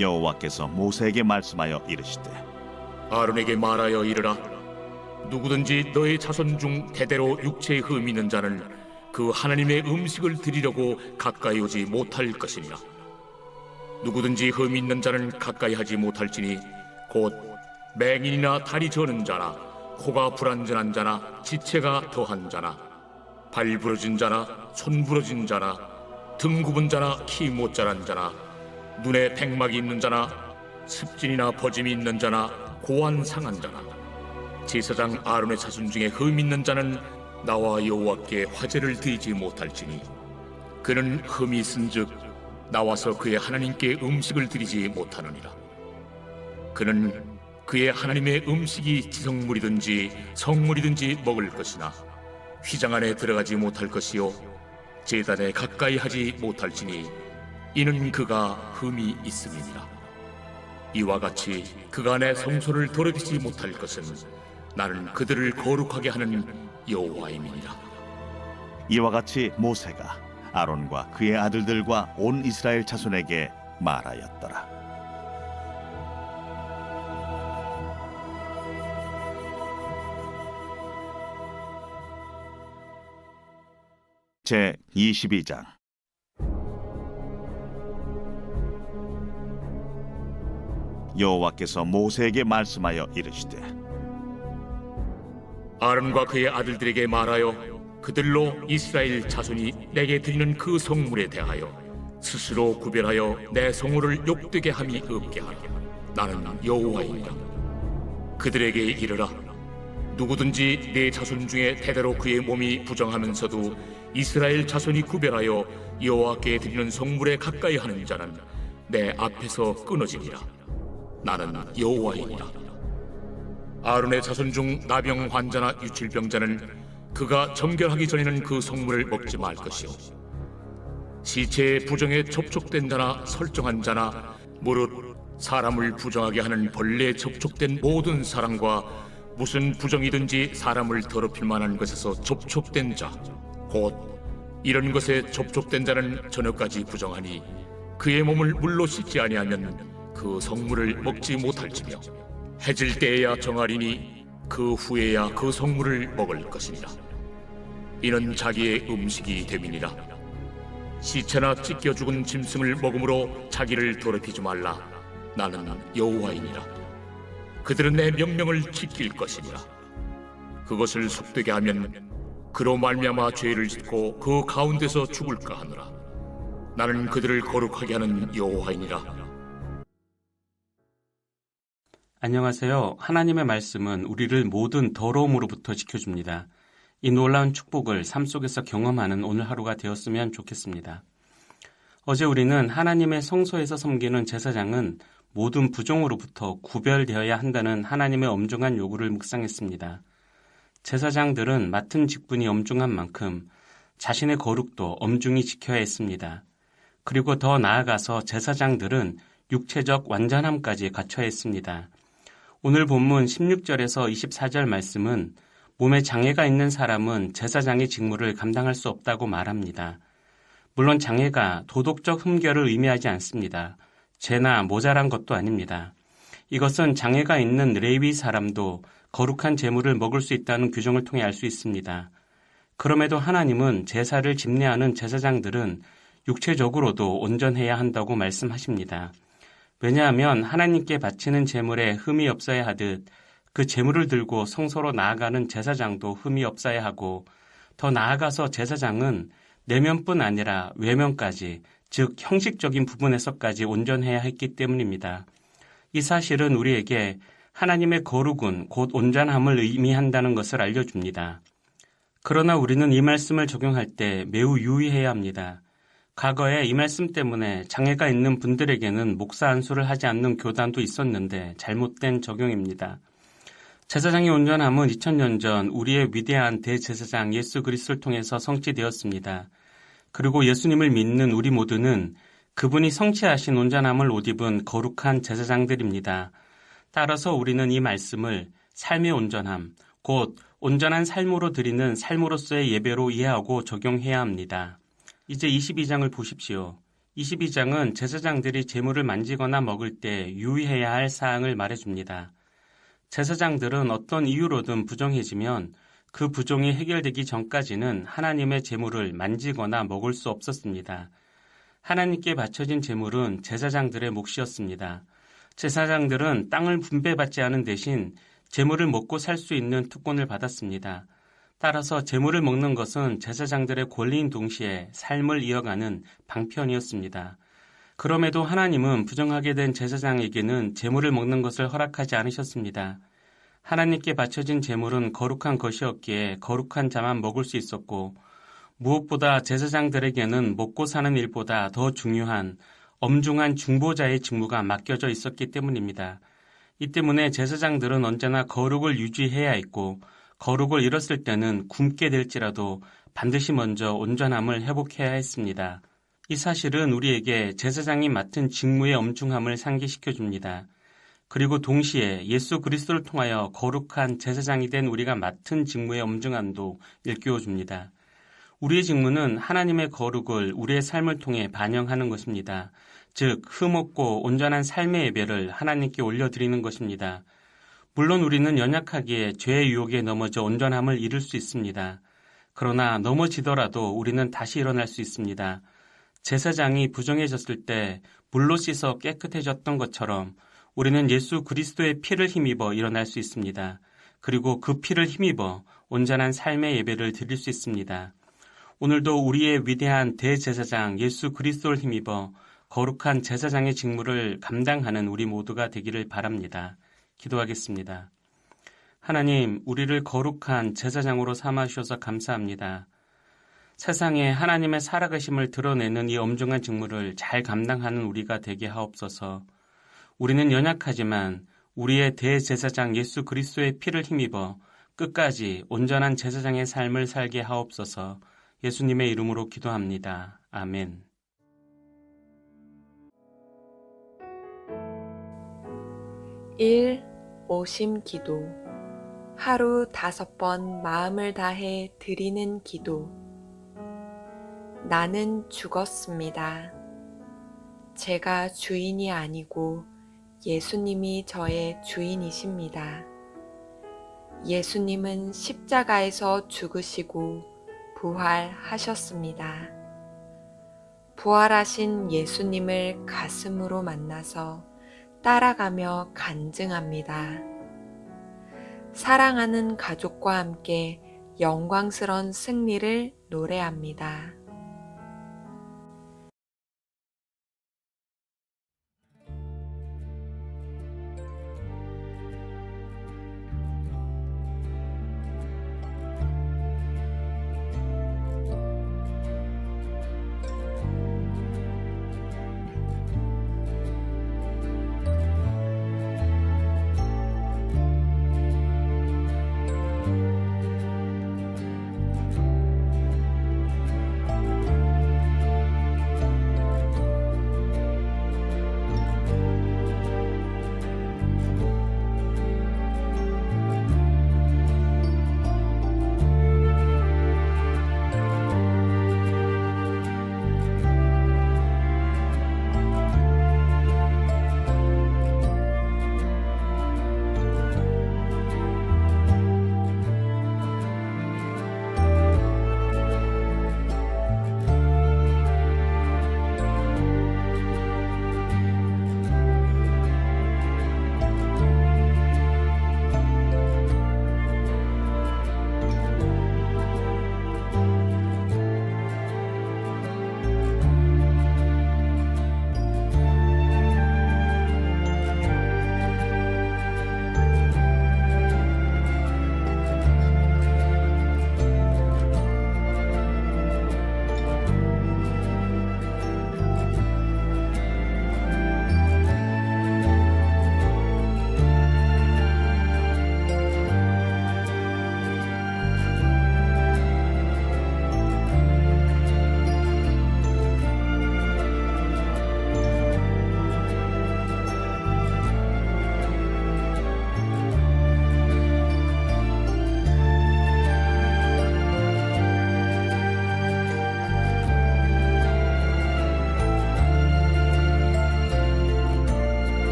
여호와께서 모세에게 말씀하여 이르시되 아론에게 말하여 이르라. 누구든지 너의 자손 중 대대로 육체에 흠 있는 자는 그 하나님의 음식을 드리려고 가까이 오지 못할 것이니라. 누구든지 흠 있는 자는 가까이 하지 못할지니 곧 맹인이나 다리 저는 자나 코가 불완전한 자나 지체가 더한 자나 발 부러진 자나 손 부러진 자나 등 굽은 자나 키 못 자란 자나 눈에 백막이 있는 자나 습진이나 버짐이 있는 자나 고안 상한 자나 제사장 아론의 자손 중에 흠 있는 자는 나와 여호와께 화제를 드리지 못할지니 그는 흠이 있은즉 나와서 그의 하나님께 음식을 드리지 못하느니라. 그는 그의 하나님의 음식이 지성물이든지 성물이든지 먹을 것이나 휘장 안에 들어가지 못할 것이요 제단에 가까이 하지 못할지니 이는 그가 흠이 있음이니라. 이와 같이 그가 내 성소를 더럽히지 못할 것은 나는 그들을 거룩하게 하는 여호와임이니라. 이와 같이 모세가 아론과 그의 아들들과 온 이스라엘 자손에게 말하였더라. 제 22장. 여호와께서 모세에게 말씀하여 이르시되 아론과 그의 아들들에게 말하여 그들로 이스라엘 자손이 내게 드리는 그 성물에 대하여 스스로 구별하여 내 성물을 욕되게 함이 없게 하라. 나는 여호와이니라. 그들에게 이르라. 누구든지 내 자손 중에 대대로 그의 몸이 부정하면서도 이스라엘 자손이 구별하여 여호와께 드리는 성물에 가까이 하는 자는 내 앞에서 끊어지니라. 나는 여호와이니라. 아론의 자손 중 나병 환자나 유출병자는 그가 정결하기 전에는 그 성물을 먹지 말 것이요 시체의 부정에 접촉된 자나 설정한 자나 무릇 사람을 부정하게 하는 벌레에 접촉된 모든 사람과 무슨 부정이든지 사람을 더럽힐 만한 것에서 접촉된 자 곧 이런 것에 접촉된 자는 저녁까지 부정하니 그의 몸을 물로 씻지 아니하면 그 성물을 먹지 못할지며 해질 때에야 정하리니 그 후에야 그 성물을 먹을 것이니라. 이는 자기의 음식이 됨이니라. 시체나 찢겨 죽은 짐승을 먹음으로 자기를 더럽히지 말라. 나는 여호와이니라. 그들은 내 명령을 지킬 것이니라. 그것을 속되게 하면 그로 말미암아 죄를 짓고 그 가운데서 죽을까 하노라. 나는 그들을 거룩하게 하는 여호와이니라. 안녕하세요. 하나님의 말씀은 우리를 모든 더러움으로부터 지켜줍니다. 이 놀라운 축복을 삶 속에서 경험하는 오늘 하루가 되었으면 좋겠습니다. 어제 우리는 하나님의 성소에서 섬기는 제사장은 모든 부정으로부터 구별되어야 한다는 하나님의 엄중한 요구를 묵상했습니다. 제사장들은 맡은 직분이 엄중한 만큼 자신의 거룩도 엄중히 지켜야 했습니다. 그리고 더 나아가서 제사장들은 육체적 완전함까지 갖춰야 했습니다. 오늘 본문 16절에서 24절 말씀은 몸에 장애가 있는 사람은 제사장의 직무를 감당할 수 없다고 말합니다. 물론 장애가 도덕적 흠결을 의미하지 않습니다. 죄나 모자란 것도 아닙니다. 이것은 장애가 있는 레위 사람도 거룩한 제물을 먹을 수 있다는 규정을 통해 알 수 있습니다. 그럼에도 하나님은 제사를 집례하는 제사장들은 육체적으로도 온전해야 한다고 말씀하십니다. 왜냐하면 하나님께 바치는 제물에 흠이 없어야 하듯 그 제물을 들고 성소로 나아가는 제사장도 흠이 없어야 하고 더 나아가서 제사장은 내면뿐 아니라 외면까지 즉 형식적인 부분에서까지 온전해야 했기 때문입니다. 이 사실은 우리에게 하나님의 거룩은 곧 온전함을 의미한다는 것을 알려줍니다. 그러나 우리는 이 말씀을 적용할 때 매우 유의해야 합니다. 과거에 이 말씀 때문에 장애가 있는 분들에게는 목사 안수를 하지 않는 교단도 있었는데 잘못된 적용입니다. 제사장의 온전함은 2000년 전 우리의 위대한 대제사장 예수 그리스도를 통해서 성취되었습니다. 그리고 예수님을 믿는 우리 모두는 그분이 성취하신 온전함을 옷 입은 거룩한 제사장들입니다. 따라서 우리는 이 말씀을 삶의 온전함, 곧 온전한 삶으로 드리는 삶으로서의 예배로 이해하고 적용해야 합니다. 이제 22장을 보십시오. 22장은 제사장들이 제물을 만지거나 먹을 때 유의해야 할 사항을 말해줍니다. 제사장들은 어떤 이유로든 부정해지면 그 부정이 해결되기 전까지는 하나님의 제물을 만지거나 먹을 수 없었습니다. 하나님께 바쳐진 제물은 제사장들의 몫이었습니다. 제사장들은 땅을 분배받지 않은 대신 제물을 먹고 살 수 있는 특권을 받았습니다. 따라서 제물을 먹는 것은 제사장들의 권리인 동시에 삶을 이어가는 방편이었습니다. 그럼에도 하나님은 부정하게 된 제사장에게는 제물을 먹는 것을 허락하지 않으셨습니다. 하나님께 바쳐진 제물은 거룩한 것이었기에 거룩한 자만 먹을 수 있었고 무엇보다 제사장들에게는 먹고 사는 일보다 더 중요한 엄중한 중보자의 직무가 맡겨져 있었기 때문입니다. 이 때문에 제사장들은 언제나 거룩을 유지해야 했고 거룩을 잃었을 때는 굶게 될지라도 반드시 먼저 온전함을 회복해야 했습니다. 이 사실은 우리에게 제사장이 맡은 직무의 엄중함을 상기시켜 줍니다. 그리고 동시에 예수 그리스도를 통하여 거룩한 제사장이 된 우리가 맡은 직무의 엄중함도 일깨워 줍니다. 우리의 직무는 하나님의 거룩을 우리의 삶을 통해 반영하는 것입니다. 즉, 흠없고 온전한 삶의 예배를 하나님께 올려드리는 것입니다. 물론 우리는 연약하기에 죄의 유혹에 넘어져 온전함을 잃을 수 있습니다. 그러나 넘어지더라도 우리는 다시 일어날 수 있습니다. 제사장이 부정해졌을 때 물로 씻어 깨끗해졌던 것처럼 우리는 예수 그리스도의 피를 힘입어 일어날 수 있습니다. 그리고 그 피를 힘입어 온전한 삶의 예배를 드릴 수 있습니다. 오늘도 우리의 위대한 대제사장 예수 그리스도를 힘입어 거룩한 제사장의 직무를 감당하는 우리 모두가 되기를 바랍니다. 기도하겠습니다. 하나님, 우리를 거룩한 제사장으로 삼아주셔서 감사합니다. 세상에 하나님의 살아계심을 드러내는 이 엄중한 직무를 잘 감당하는 우리가 되게 하옵소서. 우리는 연약하지만 우리의 대제사장 예수 그리스도의 피를 힘입어 끝까지 온전한 제사장의 삶을 살게 하옵소서. 예수님의 이름으로 기도합니다. 아멘. 오심 기도. 하루 5번 마음을 다해 드리는 기도. 나는 죽었습니다. 제가 주인이 아니고 예수님이 저의 주인이십니다. 예수님은 십자가에서 죽으시고 부활하셨습니다. 부활하신 예수님을 가슴으로 만나서 따라가며 간증합니다. 사랑하는 가족과 함께 영광스러운 승리를 노래합니다.